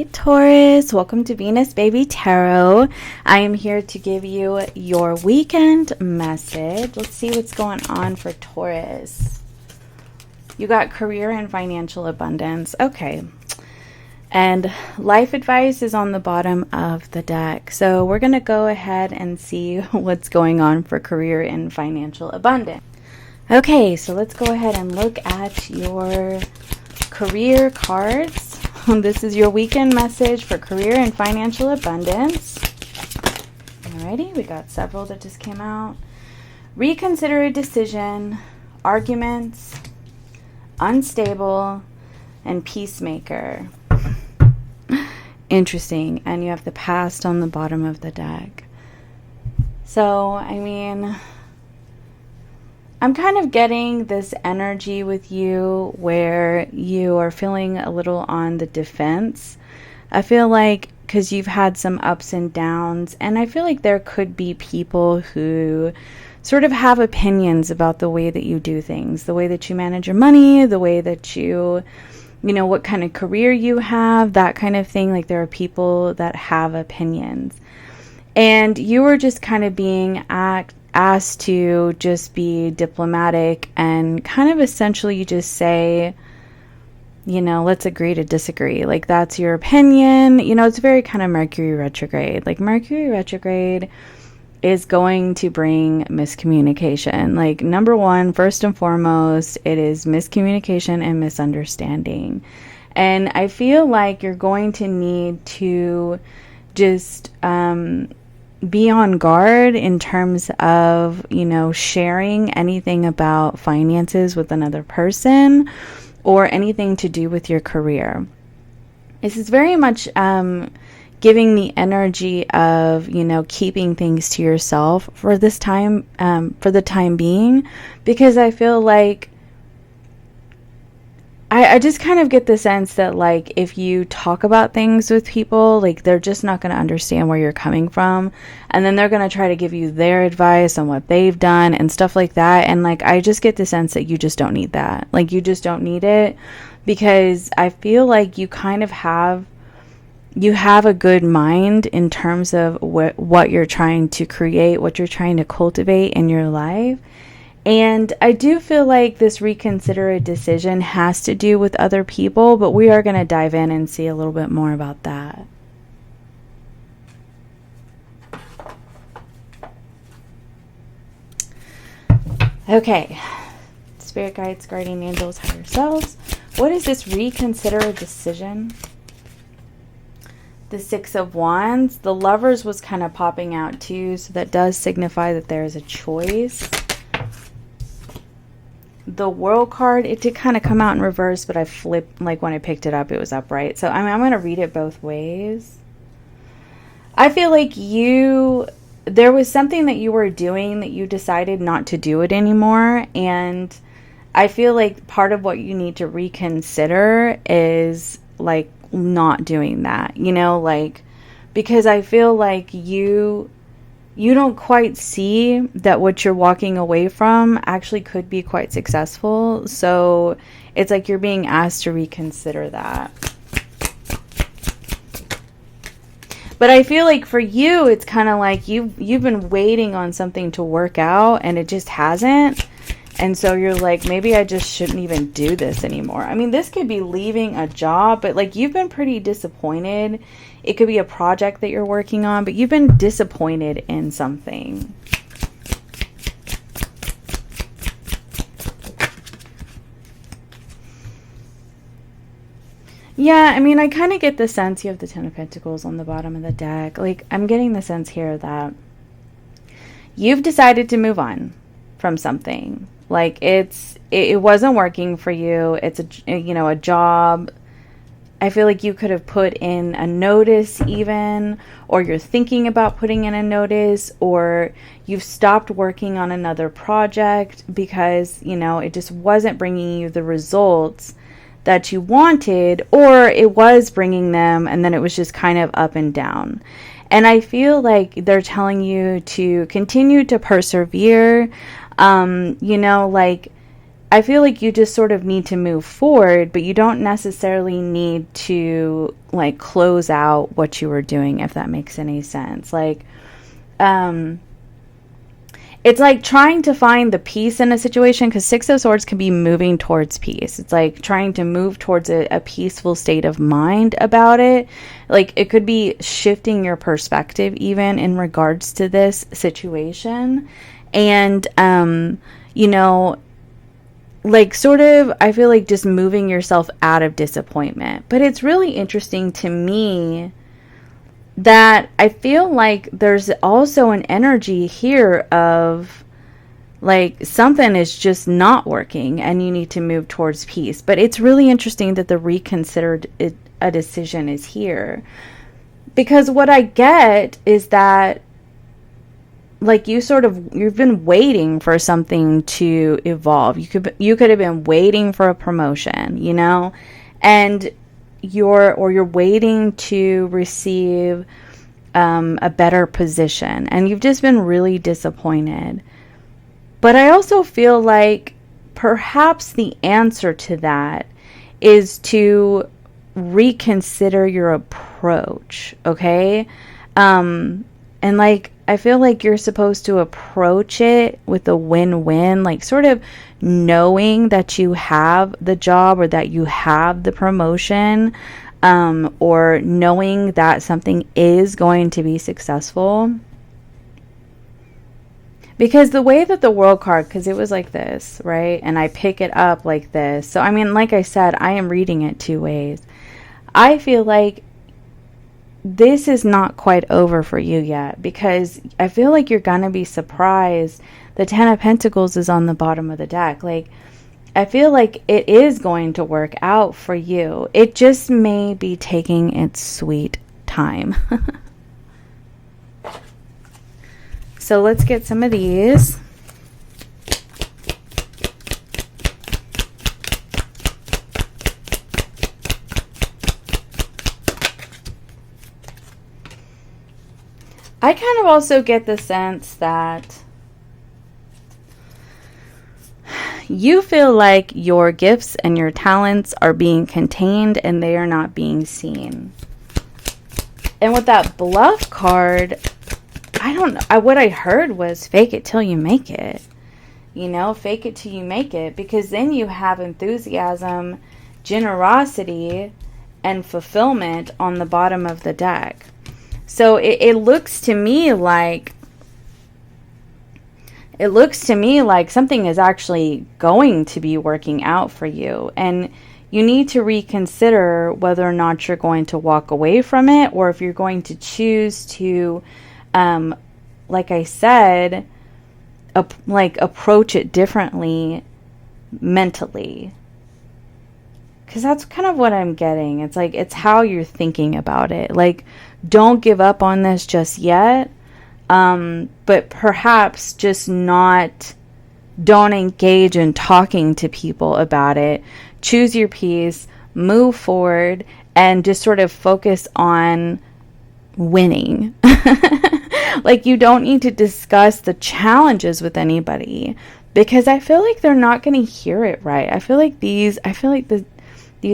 right, Taurus, welcome to Venus Baby Tarot. I am here to give you your weekend message. Let's see what's going on for Taurus. You got career and financial abundance. Okay. And life advice is on the bottom of the deck. So we're going to go ahead and see what's going on for career and financial abundance. Okay, so let's go ahead and look at your career cards. This is your weekend message for career and financial abundance. Alrighty, we got several that just came out. Reconsider a decision, arguments, unstable, and peacemaker. Interesting. And you have the past on the bottom of the deck. So, I mean, I'm kind of getting this energy with you where you are feeling a little on the defense. I feel like because you've had some ups and downs, and I feel like there could be people who sort of have opinions about the way that you do things, the way that you manage your money, the way that you know, what kind of career you have, that kind of thing. Like there are people that have opinions. And you were just kind of being asked to just be diplomatic and kind of essentially just say, you know, let's agree to disagree. Like that's your opinion. You know, it's very kind of Mercury retrograde. Like Mercury retrograde is going to bring miscommunication. Like number one, first and foremost, it is miscommunication and misunderstanding. And I feel like you're going to need to just be on guard in terms of, you know, sharing anything about finances with another person or anything to do with your career. This is very much giving the energy of, you know, keeping things to yourself for this time, for the time being, because I feel like I just kind of get the sense that, like, if you talk about things with people, like, they're just not going to understand where you're coming from. And then they're going to try to give you their advice on what they've done and stuff like that. And, like, I just get the sense that you just don't need that. Like, you just don't need it, because I feel like you kind of have a good mind in terms of what you're trying to create, what you're trying to cultivate in your life. And I do feel like this reconsider a decision has to do with other people, but we are going to dive in and see a little bit more about that. Okay. Spirit guides, guardian angels, higher selves. What is this reconsider a decision? The Six of Wands. The Lovers was kind of popping out too, so that does signify that there is a choice. The World card, it did kind of come out in reverse, but I flipped, like when I picked it up, it was upright. So I'm going to read it both ways. I feel like there was something that you were doing that you decided not to do it anymore. And I feel like part of what you need to reconsider is like not doing that, you know, like, because I feel like you don't quite see that what you're walking away from actually could be quite successful. So it's like you're being asked to reconsider that. But I feel like for you, it's kind of like you've been waiting on something to work out and it just hasn't. And so you're like, maybe I just shouldn't even do this anymore. I mean, this could be leaving a job, but like you've been pretty disappointed. It could be a project that you're working on, but you've been disappointed in something. Yeah, I mean, I kind of get the sense you have the Ten of Pentacles on the bottom of the deck. Like, I'm getting the sense here that you've decided to move on from something. Like, it wasn't working for you. It's a job. I feel like you could have put in a notice even, or you're thinking about putting in a notice, or you've stopped working on another project because, you know, it just wasn't bringing you the results that you wanted, or it was bringing them and then it was just kind of up and down. And I feel like they're telling you to continue to persevere. You know, like I feel like you just sort of need to move forward, but you don't necessarily need to like close out what you were doing, if that makes any sense. Like, it's like trying to find the peace in a situation, because Six of Swords can be moving towards peace. It's like trying to move towards a peaceful state of mind about it. Like, it could be shifting your perspective even in regards to this situation. And, you know, like sort of, I feel like just moving yourself out of disappointment. But it's really interesting to me that I feel like there's also an energy here of like something is just not working and you need to move towards peace. But it's really interesting that the reconsidered a decision is here, because what I get is that like you've been waiting for something to evolve. You could have been waiting for a promotion, you know, and you're waiting to receive a better position, and you've just been really disappointed. But I also feel like perhaps the answer to that is to reconsider your approach, okay? And like, I feel like you're supposed to approach it with a win-win, like sort of knowing that you have the job or that you have the promotion, or knowing that something is going to be successful. Because the way that the World card, because it was like this, right? And I pick it up like this. So, I mean, like I said, I am reading it two ways. I feel like this is not quite over for you yet, because I feel like you're going to be surprised. The Ten of Pentacles is on the bottom of the deck. Like, I feel like it is going to work out for you. It just may be taking its sweet time. So let's get some of these. I kind of also get the sense that you feel like your gifts and your talents are being contained and they are not being seen. And with that bluff card, I don't know. What I heard was fake it till you make it. You know, fake it till you make it. Because then you have enthusiasm, generosity, and fulfillment on the bottom of the deck. So it looks to me like something is actually going to be working out for you. And you need to reconsider whether or not you're going to walk away from it, or if you're going to choose to, like I said, approach it differently mentally. Because that's kind of what I'm getting. It's like, it's how you're thinking about it. Like, don't give up on this just yet. But perhaps just don't engage in talking to people about it. Choose your peace, move forward, and just sort of focus on winning. Like, you don't need to discuss the challenges with anybody, because I feel like they're not going to hear it right. I feel like these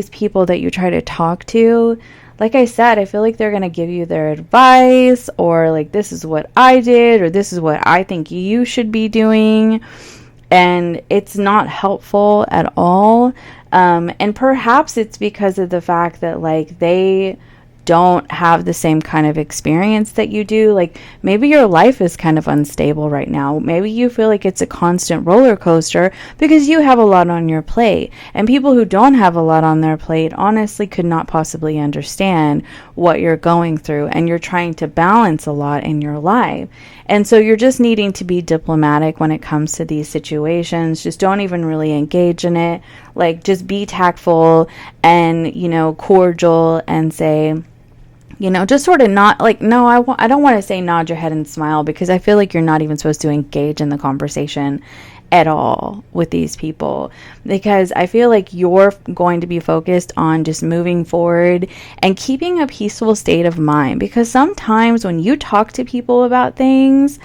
people that you try to talk to, like I said, I feel like they're going to give you their advice, or like, this is what I did, or this is what I think you should be doing. And it's not helpful at all. And perhaps it's because of the fact that like they don't have the same kind of experience that you do. Like, maybe your life is kind of unstable right now. Maybe you feel like it's a constant roller coaster because you have a lot on your plate. And people who don't have a lot on their plate honestly could not possibly understand what you're going through, and you're trying to balance a lot in your life. And so you're just needing to be diplomatic when it comes to these situations. Just don't even really engage in it. Like, just be tactful and, you know, cordial, and say, you know, just sort of not like, no, I don't want to say nod your head and smile, because I feel like you're not even supposed to engage in the conversation at all with these people, because I feel like you're going to be focused on just moving forward and keeping a peaceful state of mind. Because sometimes when you talk to people about things,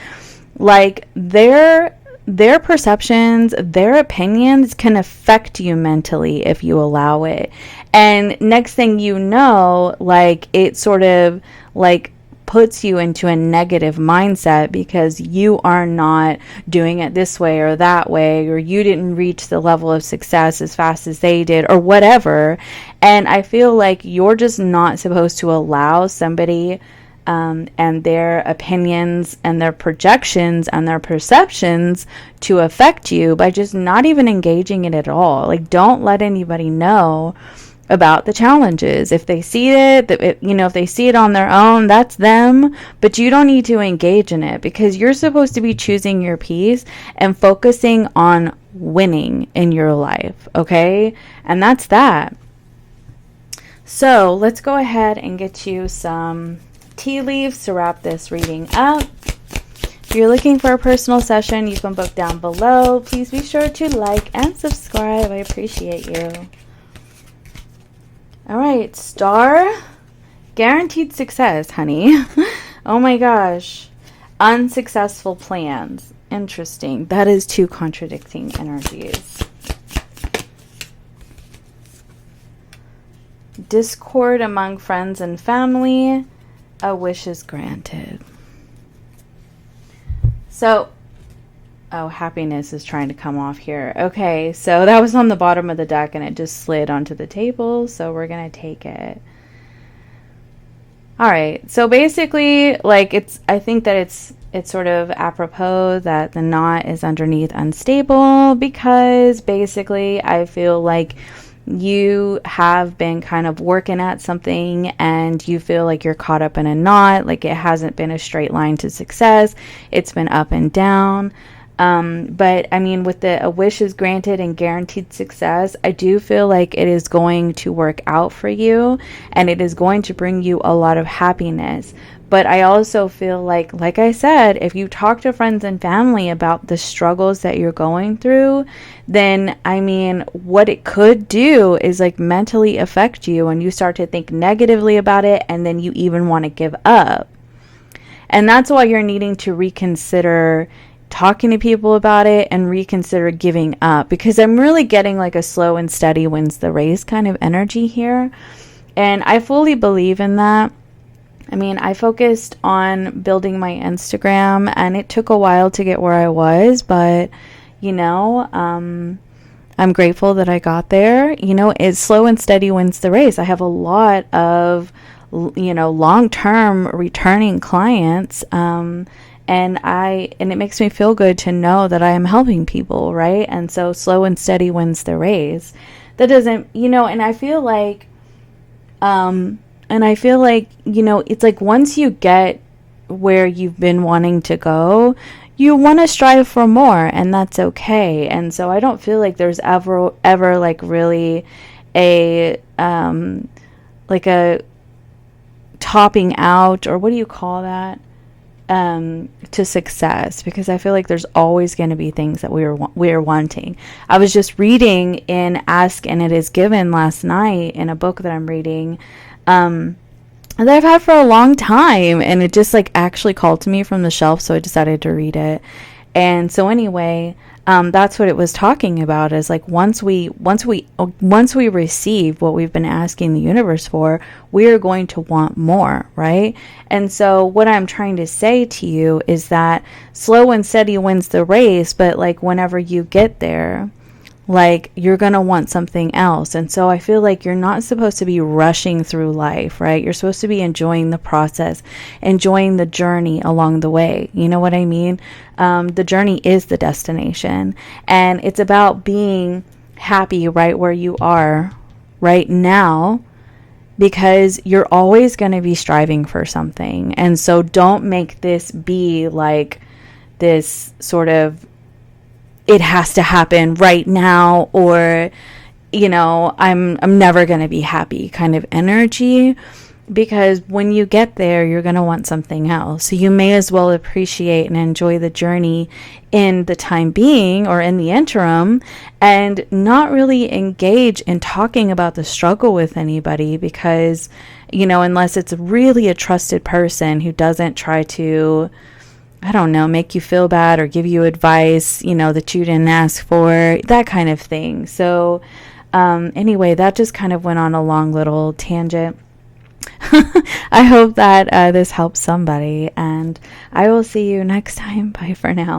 like they're their perceptions, their opinions can affect you mentally if you allow it. And next thing you know, like, it sort of like puts you into a negative mindset because you are not doing it this way or that way, or you didn't reach the level of success as fast as they did, or whatever. And I feel like you're just not supposed to allow somebody and their opinions and their projections and their perceptions to affect you by just not even engaging it at all. Like, don't let anybody know about the challenges. If they see it, if they see it on their own, that's them, but you don't need to engage in it, because you're supposed to be choosing your peace and focusing on winning in your life, okay? And that's that. So let's go ahead and get you some tea leaves to wrap this reading up. If you're looking for a personal session, you can book down below. Please be sure to like and subscribe. I appreciate you. All right, Star. Guaranteed success, honey. Oh my gosh. Unsuccessful plans. Interesting. That is two contradicting energies. Discord among friends and family. A wish is granted. So, happiness is trying to come off here. Okay, so that was on the bottom of the deck and it just slid onto the table, so we're going to take it. All right, so basically, like, I think that it's sort of apropos that the knot is underneath unstable, because basically I feel like you have been kind of working at something and you feel like you're caught up in a knot, like it hasn't been a straight line to success. It's been up and down. But I mean, with a wish is granted and guaranteed success, I do feel like it is going to work out for you and it is going to bring you a lot of happiness. But I also feel like I said, if you talk to friends and family about the struggles that you're going through, then, I mean, what it could do is like mentally affect you and you start to think negatively about it, and then you even want to give up. And that's why you're needing to reconsider talking to people about it and reconsider giving up, because I'm really getting like a slow and steady wins the race kind of energy here. And I fully believe in that. I mean, I focused on building my Instagram and it took a while to get where I was, but you know, I'm grateful that I got there. You know, it's slow and steady wins the race. I have a lot of, you know, long-term returning clients, and it makes me feel good to know that I am helping people, right? And so slow and steady wins the race. That doesn't, you know, and I feel like, you know, it's like once you get where you've been wanting to go, you want to strive for more, and that's okay. And so I don't feel like there's ever like really a like a topping out, or what do you call that, to success, because I feel like there's always going to be things that we're wanting. I was just reading in Ask and It Is Given last night in a book that I'm reading, that I've had for a long time, and it just like actually called to me from the shelf, so I decided to read it. And so anyway, that's what it was talking about, is like once we receive what we've been asking the universe for, we are going to want more, right? And so what I'm trying to say to you is that slow and steady wins the race, but like whenever you get there, like you're going to want something else. And so I feel like you're not supposed to be rushing through life, right? You're supposed to be enjoying the process, enjoying the journey along the way. You know what I mean? The journey is the destination, and it's about being happy right where you are right now, because you're always going to be striving for something. And so don't make this be like this sort of, it has to happen right now, or, you know, I'm never going to be happy kind of energy, because when you get there, you're going to want something else. So you may as well appreciate and enjoy the journey in the time being, or in the interim, and not really engage in talking about the struggle with anybody, because, you know, unless it's really a trusted person who doesn't try to, I don't know, make you feel bad or give you advice, you know, that you didn't ask for, that kind of thing. So anyway, that just kind of went on a long little tangent. I hope that this helps somebody, and I will see you next time. Bye for now.